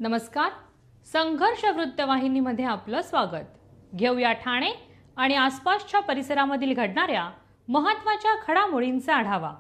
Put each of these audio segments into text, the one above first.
नमस्कार. संघर्ष वृत्तवाहिनीमध्ये आपलं स्वागत. घेऊया ठाणे आणि आसपासच्या परिसरामधील घडणाऱ्या महत्त्वाच्या घडामोडींचा आढावा.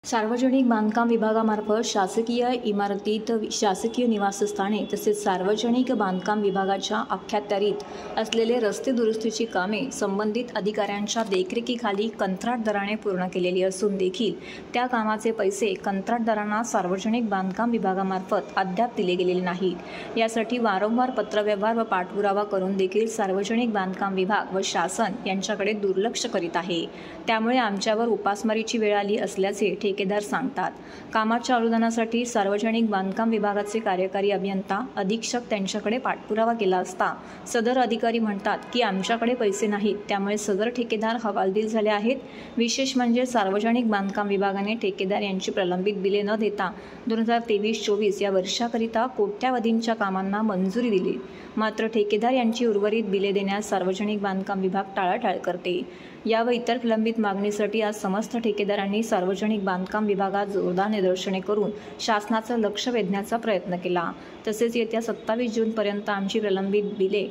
सार्वजनिक बांधकाम विभागामार्फत शासकीय इमारतीत शासकीय निवासस्थाने तसेच सार्वजनिक बांधकाम विभागाच्या अखत्यारीत असलेले रस्ते दुरुस्तीची कामे संबंधित अधिकाऱ्यांच्या देखरेखीखाली कंत्राटदाराने पूर्ण केलेली असून देखील त्या कामाचे पैसे कंत्राटदारांना सार्वजनिक बांधकाम विभागामार्फत अद्याप दिले गेलेले नाहीत. यासाठी वारंवार पत्रव्यवहार व पाठपुरावा करून देखील सार्वजनिक बांधकाम विभाग व शासन यांच्याकडे दुर्लक्ष करीत आहे. त्यामुळे आमच्यावर उपासमारीची वेळ आली असल्याचे ठेकेदार सांगतात. कामाच्या अनुदानासाठी सार्वजनिक बांधकाम विभागाचे कार्यकारी अभियंता अधीक्षक त्यांच्याकडे पाठपुरावा केला असता सदर अधिकारी म्हणतात की आमच्याकडे पैसे नाहीत, त्यामुळे सदर ठेकेदार हवालदिल झाले आहेत. विशेष म्हणजे सार्वजनिक बांधकाम विभागाने ठेकेदार यांची प्रलंबित बिले न देता 2023-24 या वर्षाकरिता कोट्यावधींच्या कामांना मंजुरी दिली. मात्र ठेकेदार यांची उर्वरित बिले देण्यास सार्वजनिक बांधकाम विभाग टाळाटाळ करते. या व इतर प्रलंबित मागणीसाठी आज समस्त ठेकेदारांनी सार्वजनिक बांधकाम विभागात जोरदार निदर्शने करून शासनाचं लक्ष वेधण्याचा प्रयत्न केला. तसेच येत्या 27 जूनपर्यंत आमची प्रलंबित बिले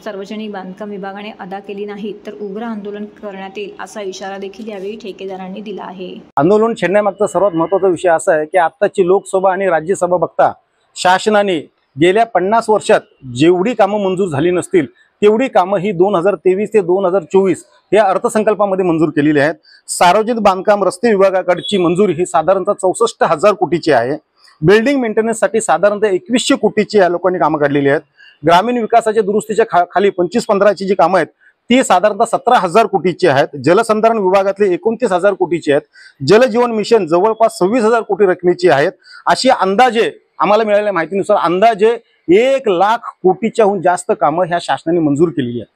सार्वजनिक बांधकाम विभागाने अदा केली नाहीत तर उग्र आंदोलन करण्यात येईल असा इशारा देखील यावेळी ठेकेदारांनी दिला आहे. आंदोलन छेडण्यामागचा सर्वात महत्त्वाचा विषय असा आहे की आत्ताची लोकसभा आणि राज्यसभा बघता शासनाने गेल्या 50 वर्षात जेवढी कामं मंजूर झाली नसतील तेवढी कामं ही 2023 ते 2024 या अर्थसंकल्पामध्ये मंजूर केलेली आहेत. सार्वजनिक बांधकाम रस्ते विभागाकडची मंजुरी ही साधारणतः 64,000 कोटीची आहे. बिल्डिंग मेंटेनन्ससाठी साधारणतः 2100 कोटीची या लोकांनी कामं काढलेली आहेत. ग्रामीण विकासाच्या दुरुस्तीच्या खाली 25-15ची जी कामं आहेत ती साधारणतः 17,000 कोटीची आहेत. जलसंधारण विभागातले 29,000 कोटीची आहेत. जलजीवन मिशन जवळपास 26,000 कोटी रकमेची आहेत. अशी अंदाजे आम्हाला मिळालेल्या माहितीनुसार अंदाजे 1 लाख कोटीच्याहून जास्त कामं ह्या शासनाने मंजूर केलेली आहेत.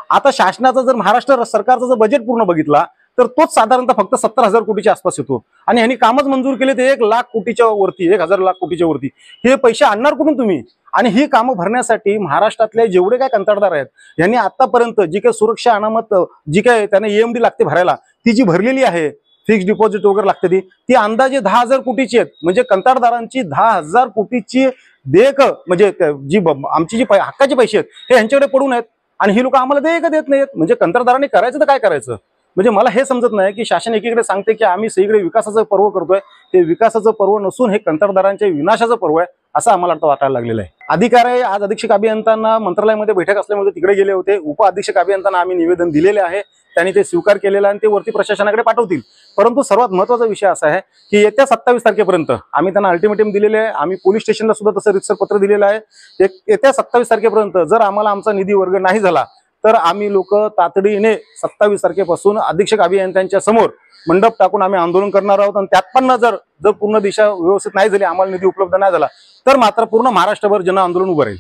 आता शासनाचा जर महाराष्ट्र सरकारचा जर बजेट पूर्ण बघितला तर तोच साधारणतः फक्त 70,000 कोटीच्या आसपास येतो आणि ह्यांनी कामच मंजूर केले ते 1 लाख कोटीच्या वरती, 1,000 लाख कोटीच्या वरती. हे पैसे आणणार कुठून तुम्ही? आणि ही कामं भरण्यासाठी महाराष्ट्रातले जेवढे काय कंत्राटदार आहेत यांनी आतापर्यंत जी काही सुरक्षा अनामत जी काय त्यांना EMD लागते भरायला ती जी भरलेली आहे, फिक्स डिपॉझिट वगैरे लागते ती अंदाजे 10,000 कोटीची आहेत. म्हणजे कंत्राटदारांची 10,000 कोटीची देयक म्हणजे जी आमची जी हक्काचे पैसे आहेत हे यांच्याकडे पडून आहेत आणि ही लोक आम्हाला देयक देत नाहीत. म्हणजे कंत्राटदारांनी करायचं तर काय करायचं? म्हणजे मला हे समजत नाही की शासन एकीकडे सांगते की आम्ही सगळीकडे विकासाचं पर्व करतोय, ते विकासाचं पर्व नसून हे कंत्राटदारांच्या विनाशाचं पर्व आहे असं आम्हाला वाटायला लागलेलं आहे. अधिकारी आज अधीक्षक अभियंत्यांना मंत्रालयामध्ये बैठक असल्यामुळे तिकडे गेले होते. उप अधीक्षक अभियंत्यांना आम्ही निवेदन दिलेले आहे, त्यांनी ते स्वीकार केलेलं आणि ते वरती प्रशासनाकडे पाठवतील. परंतु सर्वात महत्त्वाचा विषय असा आहे की येत्या 27 तारखेपर्यंत आम्ही त्यांना अल्टिमेटम दिलेले आहे. आम्ही पोलीस स्टेशनला सुद्धा तसं रितसर पत्र दिलेलं आहे. येत्या 27 तारखेपर्यंत जर आम्हाला आमचा निधी वर्ग नाही झाला तर आम्ही लोक तातडीने 27 तारखेपासून अधीक्षक अभियंत्यांच्या समोर मंडप टाकून आम्ही आंदोलन करणार आहोत. आणि त्यात पण जर पूर्ण दिशा व्यवस्थित नाही झाली, आम्हाला निधी उपलब्ध नाही झाला तर मात्र पूर्ण महाराष्ट्रभर जन आंदोलन उभं राहील.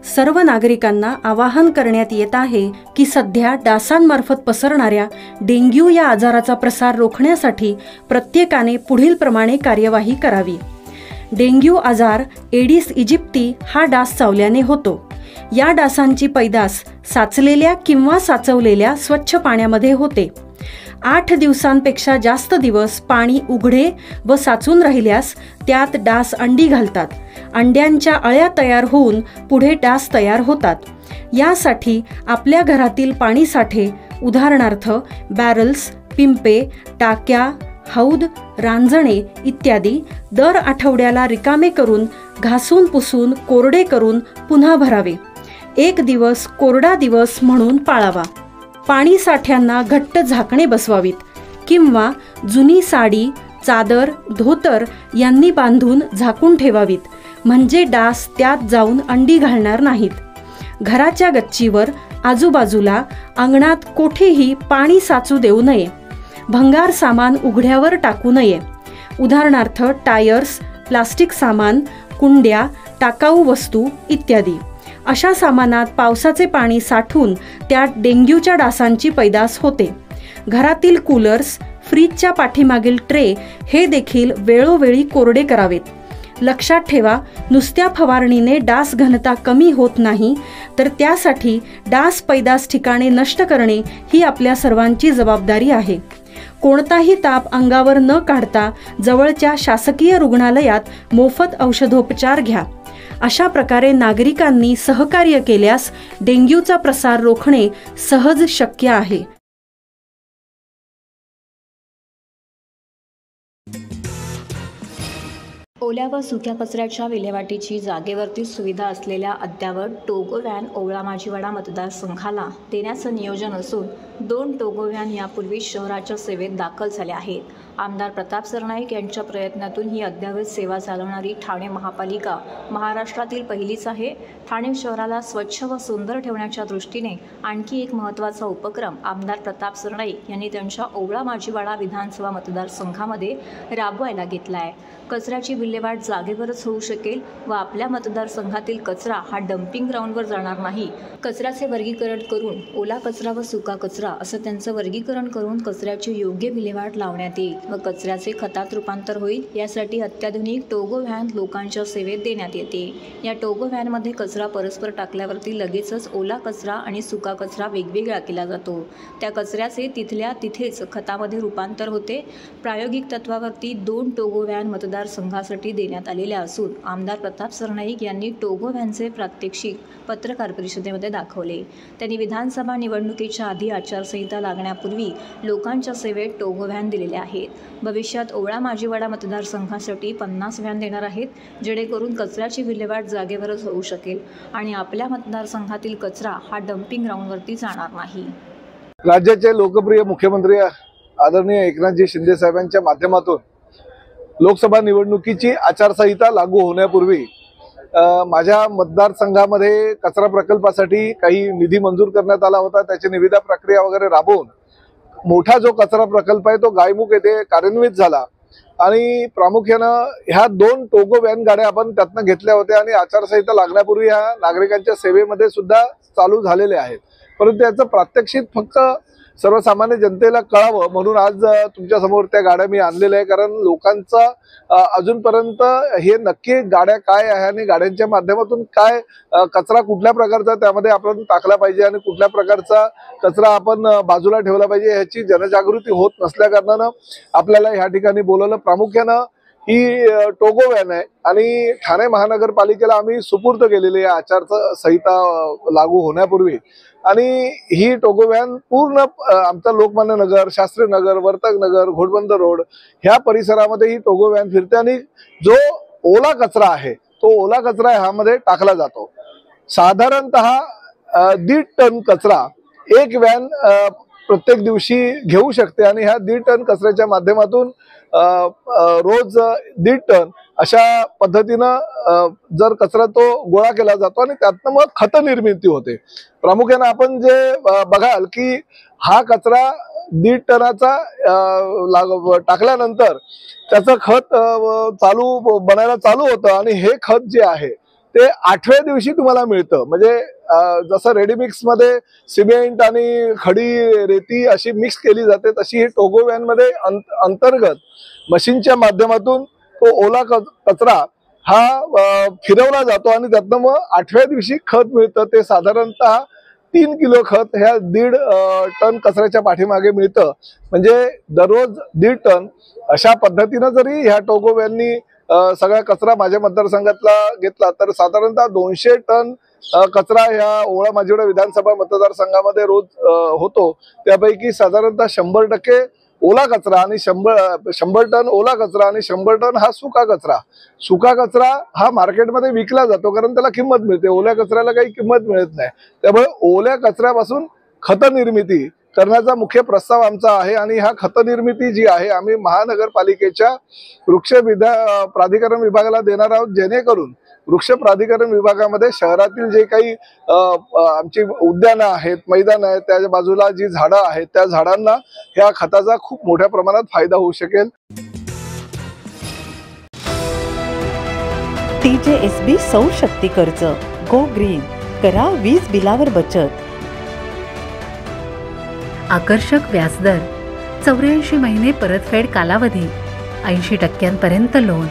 सर्व नागरिकांना आवाहन करण्यात येत आहे की सध्या डासांमार्फत पसरणाऱ्या डेंग्यू या आजाराचा प्रसार रोखण्यासाठी प्रत्येकाने पुढील प्रमाणे कार्यवाही करावी. डेंग्यू आजार एडिस इजिप्ती हा डास चावल्याने होतो. या डासांची पैदास साचलेल्या किंवा साचवलेल्या स्वच्छ पाण्यामध्ये होते. 8 दिवसांपेक्षा जास्त दिवस पाणी उघडे व साचून राहिल्यास त्यात डास अंडी घालतात. अंड्यांच्या अळ्या तयार होऊन पुढे डास तयार होतात. यासाठी आपल्या घरातील पाणीसाठे उदाहरणार्थ बॅरल्स, पिंपे, टाक्या, हौद, रांजणे इत्यादी दर आठवड्याला रिकामे करून घासून पुसून कोरडे करून पुन्हा भरावे. 1 दिवस कोरडा दिवस म्हणून पाळावा. पाणी साठ्यांना घट्ट झाकणे बसवावीत किंवा जुनी साडी, चादर, धोतर यांनी बांधून झाकून ठेवावीत, म्हणजे डास त्यात जाऊन अंडी घालणार नाहीत. घराच्या गच्चीवर, आजूबाजूला, अंगणात कोठेही पाणी साचू देऊ नये. भंगार सामान उघड्यावर टाकू नये. उदाहरणार्थ टायर्स, प्लास्टिक सामान, कुंड्या, टाकाऊ वस्तू इत्यादी. अशा सामानात पावसाचे पाणी साठून त्यात डेंग्यूच्या डासांची पैदास होते. घरातील कूलर्स, फ्रीजच्या पाठीमागील ट्रे हे देखील वेळोवेळी कोरडे करावेत. लक्षात ठेवा, नुसत्या फवारणीने डास घनता कमी होत नाही, तर त्यासाठी डास पैदास ठिकाणे नष्ट करणे ही आपल्या सर्वांची जबाबदारी आहे. कोणताही ताप अंगावर न काढता जवळच्या शासकीय रुग्णालयात मोफत औषधोपचार घ्या. अशा प्रकारे नागरिकांनी सहकार्य केल्यास डेंग्यूचा प्रसार रोखणे सहज शक्य आहे. ओल्या व सुक्या कचऱ्याच्या विल्हेवाटीची जागेवरती सुविधा असलेल्या अद्ययावत टोगो व्हॅन ओवळा माजीवाडा मतदारसंघाला देण्याचं नियोजन असून 2 टोगो व्हॅन यापूर्वी शहराच्या सेवेत दाखल झाल्या आहेत. आमदार प्रताप सरनाईक यांच्या प्रयत्नातून ही अद्ययावत सेवा चालवणारी ठाणे महापालिका महाराष्ट्रातील पहिलीच आहे. ठाणे शहराला स्वच्छ व सुंदर ठेवण्याच्या दृष्टीने आणखी एक महत्त्वाचा उपक्रम आमदार प्रताप सरनाईक यांनी त्यांच्या ओवळा माजीवाडा विधानसभा मतदारसंघामध्ये राबवायला घेतला आहे. कचऱ्याची विल्हेवाट जागेवरच होऊ शकेल व आपल्या मतदारसंघातील कचरा हा डम्पिंग ग्राउंडवर जाणार नाही. कचऱ्याचे वर्गीकरण करून ओला कचरा व सुका कचरा असं त्यांचं वर्गीकरण करून कचऱ्याची योग्य विल्हेवाट लावण्यात येईल व कचऱ्याचे खतात रूपांतर होईल. यासाठी अत्याधुनिक टोगो व्हॅन लोकांच्या सेवेत देण्यात येते. या टोगो व्हॅनमध्ये कचरा परस्पर टाकल्यावरती लगेचच ओला कचरा आणि सुका कचरा वेगवेगळा केला जातो. त्या कचऱ्याचे तिथल्या तिथेच खतामध्ये रूपांतर होते. प्रायोगिक तत्वावरती 2 टोगो व्हॅन मतदारसंघासाठी देण्यात आलेल्या असून आमदार प्रताप सरनाईक यांनी टोगो व्हॅनचे प्रात्यक्षिक पत्रकार परिषदेमध्ये दाखवले. त्यांनी विधानसभा निवडणुकीच्या आधी आचारसंहिता लागण्यापूर्वी लोकांच्या सेवेत टोगो व्हॅन दिलेल्या आहेत. भविष्यात ओवळा माजीवाडा मतदारसंघासाठी 50 व्हॅन देणार आहेत, जेणेकरून कचऱ्याची विल्हेवाट जागेवरच होऊ शकेल आणि आपल्या मतदारसंघातील कचरा हा डम्पिंग ग्राउंडवरती जाणार नाही. राज्याचे लोकप्रिय मुख्यमंत्री आदरणीय एकनाथजी शिंदे साहेबांच्या माध्यमातून लोकसभा निवडणुकीची आचारसंहिता लागू होण्यापूर्वी माझ्या मतदारसंघामध्ये कचरा प्रकल्पासाठी काही निधी मंजूर करण्यात आला होता. त्याची निविदा प्रक्रिया वगैरे राबवून मोठा जो कचरा प्रकल्प आहे तो गायमुख येथे कार्यान्वित झाला आणि प्रामुख्यानं ह्या 2 टोगो व्हॅन गाड्या आपण त्यातनं घेतल्या होत्या आणि आचारसंहिता लागण्यापूर्वी ह्या नागरिकांच्या सेवेमध्ये सुद्धा चालू झालेले आहेत. परंतु याचं प्रात्यक्षिक फक्त सर्वसामान्य जनतेला कळावं म्हणून आज तुमच्या समोर त्या गाड्या मी आणलेल्या आहे. कारण लोकांचा अजूनपर्यंत हे नक्की गाड्या काय आहे आणि गाड्यांच्या माध्यमातून काय कचरा कुठल्या प्रकारचा त्यामध्ये आपण टाकला पाहिजे आणि कुठल्या प्रकारचा कचरा आपण बाजूला ठेवला पाहिजे ह्याची जनजागृती होत नसल्या कारणानं आपल्याला ह्या ठिकाणी बोलवलं. प्रामुख्यानं ही टोगो व्हॅन आहे आणि ठाणे महानगरपालिकेला आम्ही सुपूर्द केलेली आहे आचारसंहिता लागू होण्यापूर्वी. आणि ही टोगो व्हॅन पूर्ण आमचा लोकमान्य नगर, शास्त्री नगर, वर्तक नगर, घोडबंदर रोड ह्या परिसरामध्ये ही टोगो व्हॅन फिरते आणि जो ओला कचरा आहे तो ओला कचरा ह्यामध्ये टाकला जातो. साधारणतः 1.5 टन कचरा एक व्हॅन प्रत्येक दिवशी घेऊ शकते आणि ह्या 1.5 टन कचऱ्याच्या माध्यमातून रोज 1.5 टन अशा पद्धतीनं जर कचरा तो गोळा केला जातो आणि त्यातनं मग खत निर्मिती होते. प्रामुख्यानं आपण जे बघाल की हा कचरा 1.5 टनाचा टाकल्यानंतर त्याचं खत बनायला चालू होतं आणि हे खत जे आहे ते 8व्या दिवशी तुम्हाला मिळतं. म्हणजे जसं रेडीमिक्स मध्ये सिमेंट आणि खडी रेती अशी मिक्स केली जाते तशी ही टोगो व्हॅन मध्ये अंतर्गत मशीनच्या माध्यमातून तो ओला कचरा हा फिरवला जातो आणि त्यातनं मग 8व्या दिवशी खत मिळतं. ते साधारणतः 3 किलो खत ह्या 1.5 टन कचऱ्याच्या पाठीमागे मिळतं. म्हणजे दररोज 1.5 टन अशा पद्धतीनं जरी ह्या टोगो व्हॅननी सगळा कचरा माझ्या मतदारसंघातला घेतला तर साधारणतः 200 टन कचरा ह्या ओवळा माजीवाडा विधानसभा मतदारसंघामध्ये रोज होतो. त्यापैकी साधारणतः 100% ओला कचरा आणि 100 टन ओला कचरा आणि 100 टन हा सुका कचरा. सुका कचरा हा मार्केटमध्ये विकला जातो कारण त्याला किंमत मिळते. ओल्या कचऱ्याला काही किंमत मिळत नाही. त्यामुळे ओल्या कचऱ्यापासून खत निर्मिती करण्याचा मुख्य प्रस्ताव आमचा आहे आणि हा खत निर्मिती जी आहे आम्ही महानगरपालिकेच्या वृक्ष प्राधिकरण विभागाला देणार आहोत, जेणेकरून वृक्ष प्राधिकरण विभागामध्ये शहरातील जे काही आमची उद्यानं आहेत, मैदान आहेत, त्या बाजूला जी झाडं आहेत त्या झाडांना ह्या खताचा खूप मोठ्या प्रमाणात फायदा होऊ शकेल. TJSB सौर शक्ती कर्ज गो ग्रीन, करा वीज बिलावर बचत. आकर्षक व्याजदर, 84 महिने परतफेड कालावधी, 80% लोन,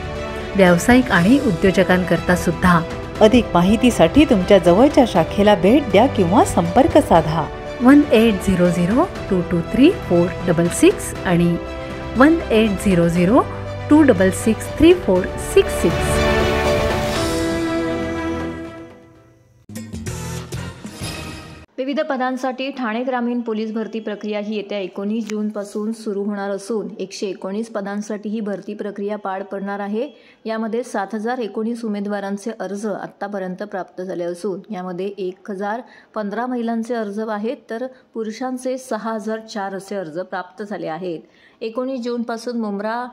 व्यावसायिक आणि उद्योजकांकरता सुद्धा. अधिक माहितीसाठी तुमच्या जवळच्या शाखेला भेट द्या किंवा संपर्क साधा. 1800-223-466 आणि 1800-266-3466. विविध पदांसाठी ठाणे ग्रामीण पोलीस भरती प्रक्रिया ही येत्या 19 जूनपासून सुरू होणार असून 119 पदांसाठी ही भरती प्रक्रिया पार पडणार आहे. यामध्ये 7019 उमेदवारांचे अर्ज आत्तापर्यंत प्राप्त झाले असून यामध्ये 1015 महिलांचे अर्ज आहेत तर पुरुषांचे 6004 असे अर्ज प्राप्त झाले आहेत. 19 जूनपासून मुंब्रा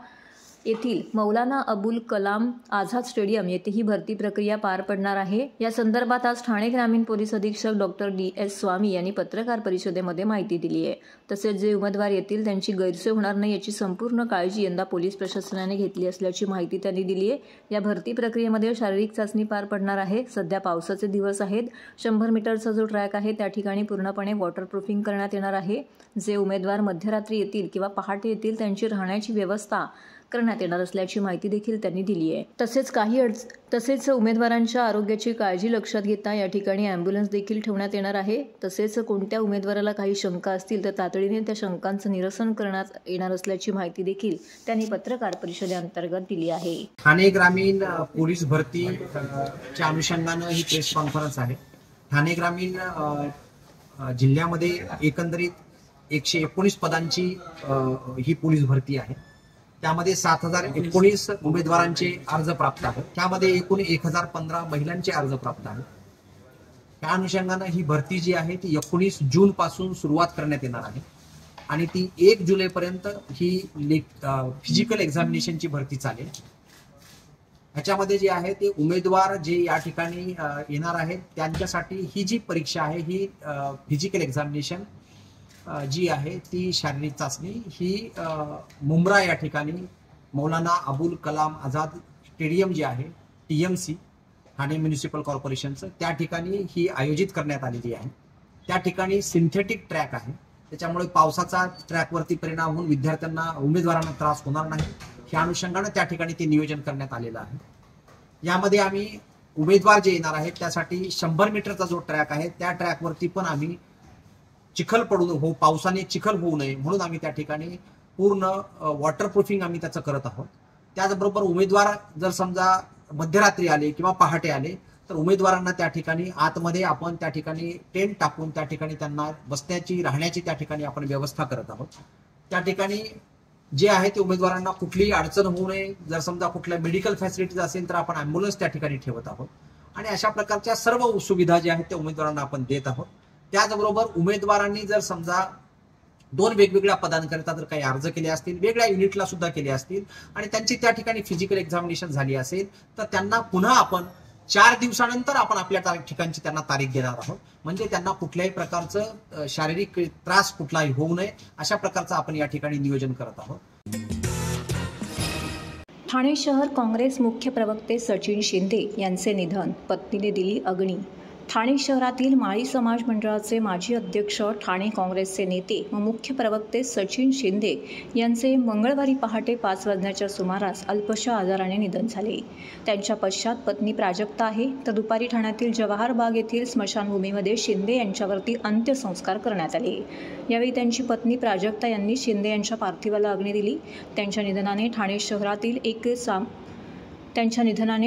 येथील मौलाना अबुल कलाम आझाद स्टेडियम येथे ही भरती प्रक्रिया पार पडणार आहे. या संदर्भात आज ठाणे ग्रामीण पोलीस अधीक्षक डॉक्टर DS स्वामी यांनी पत्रकार परिषदेमध्ये माहिती दिली आहे. तसेच जे उमेदवार येतील त्यांची गैरसोय होणार नाही याची संपूर्ण काळजी यंदा पोलीस प्रशासनाने घेतली असल्याची माहिती त्यांनी दिली आहे. या भरती प्रक्रियेमध्ये शारीरिक चाचणी पार पडणार आहे. सध्या पावसाचे दिवस आहेत. 100 मीटरचा जो ट्रॅक आहे त्या ठिकाणी पूर्णपणे वॉटरप्रूफिंग करण्यात येणार आहे. जे उमेदवार मध्यरात्री येतील किंवा पहाटे येतील त्यांची राहण्याची व्यवस्था करण्यात येणार असल्याची माहिती देखील त्यांनी दिली आहे. तसेच उमेदवारांच्या आरोग्याची काळजी लक्षात घेता या ठिकाणी ॲम्ब्युलन्स देखील ठेवण्यात येणार आहे. तसेच कोणत्या उमेदवाराला काही शंका असतील तर तातडीने त्या शंकांचं निरसन करण्यात येणार असल्याची माहिती देखील त्यांनी पत्रकार परिषदेअंतर्गत दिली आहे. ठाणे ग्रामीण पोलीस भरतीच्या अनुषंगानं ही प्रेस कॉन्फरन्स आहे. ठाणे ग्रामीण जिल्ह्यामध्ये एकंदरीत 119 पदांची ही पोलीस भरती आहे. त्यामध्ये 7019 उमेदवारांचे अर्ज प्राप्त आहेत. त्यामध्ये एकूण 1015 महिलांचे अर्ज प्राप्त आहेत. त्या अनुषंगानं ही भरती जी आहे ती 19 जून पासून सुरुवात करण्यात येणार आहे आणि ती 1 जुलैपर्यंत ही फिजिकल एक्झामिनेशनची भरती चालेल. ह्याच्यामध्ये जे आहे ते उमेदवार जे या ठिकाणी येणार आहेत त्यांच्यासाठी ही जी परीक्षा आहे ही फिजिकल एक्झामिनेशन जी आहे ती शारीरिक चाचणी ही मुंब्रा या ठिकाणी मौलाना अबुल कलाम आझाद स्टेडियम जे आहे TMC ठाणे म्युनिसिपल कॉर्पोरेशनचं त्या ठिकाणी ही आयोजित करण्यात आलेली आहे. त्या ठिकाणी सिंथेटिक ट्रॅक आहे. त्याच्यामुळे पावसाचा ट्रॅकवरती परिणाम होऊन विद्यार्थ्यांना उमेदवारांना त्रास होणार नाही या अनुषंगाने त्या ठिकाणी ते नियोजन करण्यात आलेलं आहे. यामध्ये आम्ही उमेदवार जे येणार आहेत त्यासाठी 100 मीटरचा जो ट्रॅक आहे त्या ट्रॅकवरती पण आम्ही चिखल पडून पावसाने चिखल होऊ नये म्हणून आम्ही त्या ठिकाणी पूर्ण वॉटरप्रूफिंग आम्ही त्याचं करत आहोत. त्याचबरोबर उमेदवार जर समजा मध्यरात्री आले किंवा पहाटे आले तर उमेदवारांना त्या ठिकाणी आतमध्ये आपण त्या ठिकाणी टेंट टाकून त्या ठिकाणी त्यांना बसण्याची राहण्याची त्या ठिकाणी आपण व्यवस्था करत आहोत. त्या ठिकाणी जे आहे ते उमेदवारांना कुठलीही अडचण होऊ नये. जर समजा कुठल्या मेडिकल फॅसिलिटीज असेल तर आपण ॲम्ब्युलन्स त्या ठिकाणी ठेवत आहोत आणि अशा प्रकारच्या सर्व सुविधा ज्या आहेत त्या उमेदवारांना आपण देत आहोत. त्याचबरोबर उमेदवारांनी जर समजा 2 वेगवेगळ्या पदांकरिता जर काही अर्ज केले असतील, वेगळ्या युनिटला सुद्धा केले असतील आणि त्यांची त्या ठिकाणी फिजिकल एक्झामिनेशन झाली असेल तर त्यांना पुन्हा आपण 4 दिवसानंतर आपण आपल्या ठिकाणची त्यांना तारीख देणार आहोत. म्हणजे त्यांना कुठल्याही प्रकारचं शारीरिक त्रास कुठलाही होऊ नये अशा प्रकारचं आपण या ठिकाणी नियोजन करत आहोत. ठाणे शहर काँग्रेस मुख्य प्रवक्ते सचिन शिंदे यांचे निधन, पत्नीने दिली अग्नी. ठाणे शहरातील माळी समाज मंडळाचे माजी अध्यक्ष, ठाणे काँग्रेसचे नेते व मुख्य प्रवक्ते सचिन शिंदे यांचे मंगळवारी पहाटे 5 वाजण्याच्या सुमारास अल्पशा आजाराने निधन झाले. त्यांच्या पश्चात पत्नी प्राजक्ता आहे तर दुपारी ठाण्यातील जवाहर बाग येथील स्मशानभूमीमध्ये शिंदे यांच्यावरती अंत्यसंस्कार करण्यात आले. यावेळी त्यांची पत्नी प्राजक्ता यांनी शिंदे यांच्या पार्थिवाला अग्नी दिली. त्यांच्या निधनाने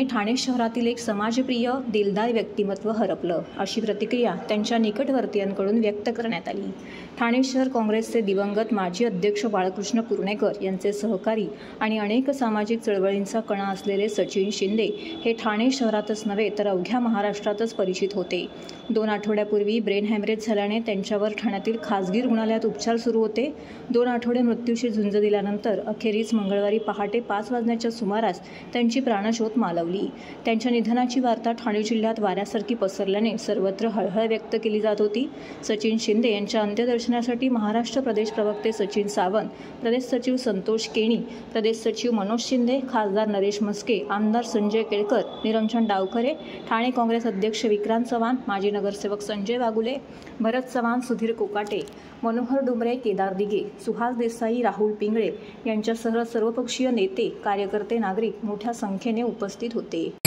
ठाणे शहरातील एक समाजप्रिय दिलदार व्यक्तिमत्व हरपलं, अशी प्रतिक्रिया त्यांच्या निकटवर्तीयांकडून व्यक्त करण्यात आली. ठाणे शहर काँग्रेसचे दिवंगत माजी अध्यक्ष बाळकृष्ण पुर्णेकर यांचे सहकारी आणि अनेक सामाजिक चळवळींचा कणा असलेले सचिन शिंदे हे ठाणे शहरातच नव्हे तर अवघ्या महाराष्ट्रातच परिचित होते. 2 आठवड्यापूर्वी ब्रेन हॅमरेज झाल्याने त्यांच्यावर ठाण्यातील खासगी रुग्णालयात उपचार सुरू होते. 2 आठवडे मृत्यूशी झुंज दिल्यानंतर अखेरीस मंगळवारी पहाटे 5 वाजण्याच्या सुमारास त्यांची प्राणज्योत मालवली. त्यांच्या निधनाची वार्ता ठाणे जिल्ह्यात वाऱ्यासारखी पसरल्याने सर्वत्र हळहळ व्यक्त केली जात होती. सचिन शिंदे यांच्या अंत्यदर्शनासाठी महाराष्ट्र प्रदेश प्रवक्ते सचिन सावंत, प्रदेश सचिव संतोष केणी, प्रदेश सचिव मनोज शिंदे, खासदार नरेश म्हस्के, आमदार संजय केळकर, निरंजन डावखरे, ठाणे काँग्रेस अध्यक्ष विक्रांत चव्हाण, माजी नगरसेवक संजय वागुले, भरत चव्हाण, सुधीर कोकाटे, मनोहर डुमरे, केदार दिघे, सुहास देसाई, राहुल पिंगळे यांच्यासह सर्वपक्षीय नेते, कार्यकर्ते, नागरिक मोठ्या संख्येने उपस्थित होते.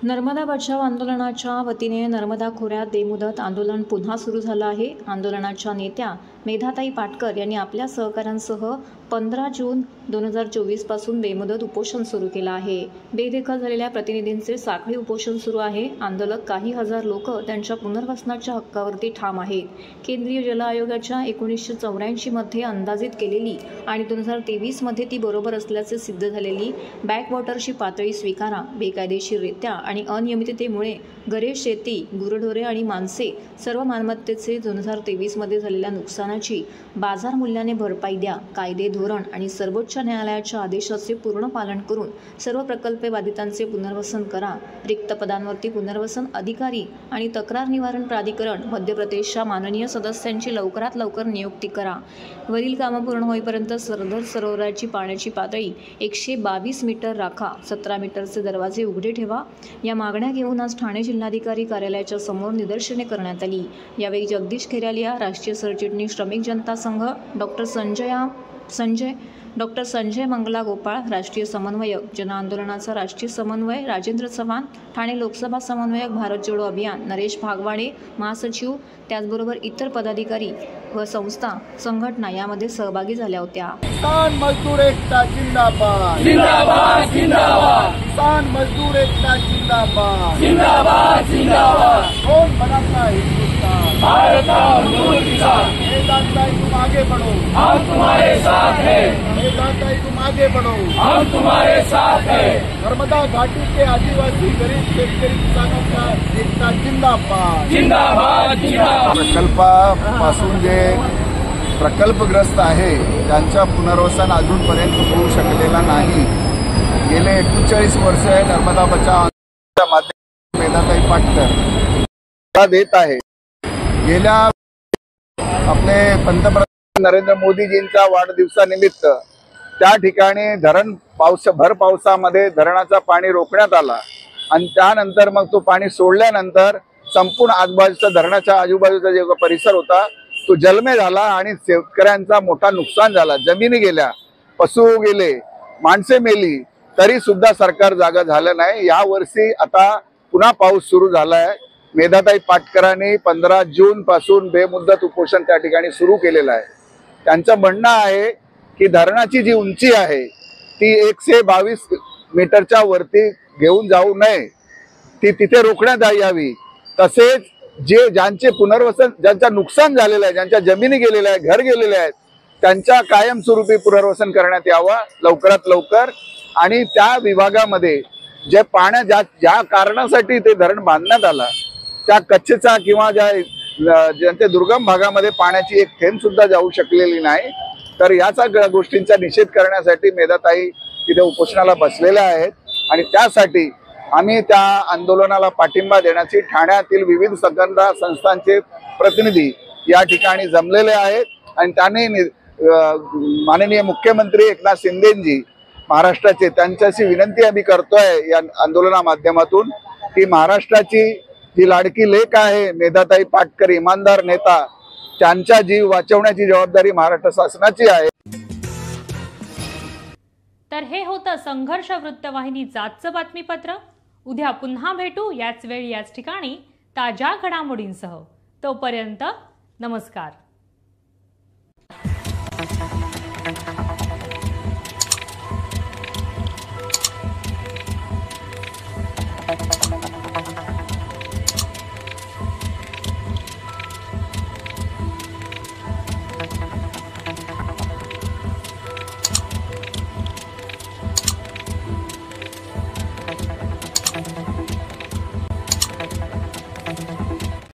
नर्मदा बचाव आंदोलनाच्या वतीने नर्मदा खोऱ्यात बेमुदत आंदोलन पुन्हा सुरू झालं आहे. आंदोलनाच्या नेत्या मेधाताई पाटकर यांनी आपल्या सहकाऱ्यांसह 15 जून 2024 पासून बेमुदत उपोषण सुरू केलं आहे. बेदखल झालेल्या प्रतिनिधींचे साखळी उपोषण सुरू आहे. आंदोलक काही हजार लोक त्यांच्या पुनर्वसनाच्या हक्कावरती ठाम आहेत. केंद्रीय जल आयोगाच्या 1984 मध्ये अंदाजित केलेली आणि 2023 मध्ये ती बरोबर असल्याचे सिद्ध झालेली बॅकवॉटरची पातळी स्वीकारा. बेकायदेशीररित्या आणि अनियमिततेमुळे घरे, शेती, गुरढोरे आणि माणसे सर्व मालमत्तेचे 2023 मध्ये झालेल्या नुकसानाची बाजार मूल्याने भरपाई द्या. कायदे, धोरण आणि सर्वोच्च न्यायालयाच्या आदेशाचे पूर्ण पालन करून सर्व प्रकल्प बाधितांचे पुनर्वसन करा. रिक्त पदांवरती पुनर्वसन अधिकारी आणि तक्रार निवारण प्राधिकरण मध्य प्रदेशच्या माननीय सदस्यांची लवकरात लवकर नियुक्ती करा. वरील कामं पूर्ण होईपर्यंत सरदार सरोवराची पाण्याची पातळी 122 मीटर राखा. 17 मीटरचे दरवाजे उघडे ठेवा. या मागण्या घेऊन आज ठाणे जिल्हाधिकारी कार्यालयाच्या समोर निदर्शने करण्यात आली. यावेळी जगदीश खेरालिया, राष्ट्रीय सरचिटणीस श्रमिक जनता संघ, डॉक्टर संजय मंगला गोपाळ, राष्ट्रीय समन्वयक, जन आंदोलनाचा राष्ट्रीय समन्वय राजेंद्र चव्हाण, ठाणे लोकसभा समन्वयक भारत जोडो अभियान नरेश भागवाडे, महासचिव, त्याचबरोबर इतर पदाधिकारी व संस्था संघटना यामध्ये सहभागी झाल्या होत्या. किसान मजदूर एकता जिंदाबाद जिंदाबाद जिंदाबाद. किसान मजदूर एकता जिंदाबाद जिंदाबाद जिंदाबाद. कौन बनाता है हिंदुस्तान? भारत का मजदूर किसान. मेधाताई तुम आगे बढ़ो, हम तुम्हारे साथ हैं. मेधाताई तुम आगे बढ़ो, हम तुम्हारे साथ हैं. नर्मदा घाटी के आदिवासी गरीब शेतकरी किसानों का एकता जिंदाबाद जिंदाबाद जिंदाबाद. प्रकल्पापासून जे प्रकल्पग्रस्त आहे त्यांच्या पुनर्वसन अजूनपर्यंत होऊ शकलेला नाही. गेले 39 वर्ष नर्मदा बचाव आंदोलनाच्या माध्यमातून मेधाताई पाटकर देत आहे. गेल्या आपले पंतप्रधान नरेंद्र मोदीजींच्या वाढदिवसानिमित्त त्या ठिकाणी भर पावसामध्ये धरणाचा पाणी रोखण्यात आला आणि त्यानंतर मग तो पाणी सोडल्यानंतर संपूर्ण आजूबाजूचा धरणाच्या आजूबाजूचा जो परिसर होता तो जलमय झाला आणि शेतकऱ्यांचा मोठा नुकसान झाला. जमिनी गेल्या, पशु गेले, माणसे मेली, तरी सुद्धा सरकार जागा झालं नाही. या वर्षी आता पुन्हा पाऊस सुरू झालाय. मेधाताई पाटकरांनी 15 जून पासून बेमुदत उपोषण त्या ठिकाणी सुरू केलेलं आहे. त्यांचं म्हणणं आहे की धरणाची जी उंची आहे ती 122 मीटरच्या वरती घेऊन जाऊ नये, ती तिथे रोखण्यात यावी. तसेच ज्यांचे पुनर्वसन, ज्यांचं नुकसान झालेलं आहे, ज्यांच्या जमिनी गेलेल्या आहेत, घर गेलेले आहेत, त्यांच्या कायमस्वरूपी पुनर्वसन करण्यात यावं लवकरात लवकर. आणि त्या विभागामध्ये जे ज्या कारणासाठी ते धरण बांधण्यात आलं त्या कच्छचा किंवा ज्यांच्या दुर्गम भागामध्ये पाण्याची एक थेंब सुद्धा जाऊ शकलेली नाही. तर याचा गोष्टींचा निषेध करण्यासाठी मेधाताई तिथे उपोषणाला बसलेल्या आहेत आणि त्यासाठी आम्ही त्या आंदोलनाला पाठिंबा देण्याची ठाण्यातील विविध संघटना संस्थांचे प्रतिनिधी या ठिकाणी जमलेले आहेत आणि त्यांनी माननीय मुख्यमंत्री एकनाथ शिंदेजी महाराष्ट्राचे, त्यांच्याशी विनंती आम्ही करतोय या आंदोलना माध्यमातून की महाराष्ट्राची जी लाडकी लेक आहे मेधाताई पाटकर, इमानदार नेता, त्यांचा जीव वाचवण्याची जबाबदारी महाराष्ट्र शासनाची आहे. तर हे होतं संघर्ष वृत्तवाहिनीचं आजचं बातमीपत्र. उद्या पुन्हा भेटू याच वेळी याच ठिकाणी ताज्या घडामोडींसह. तोपर्यंत नमस्कार.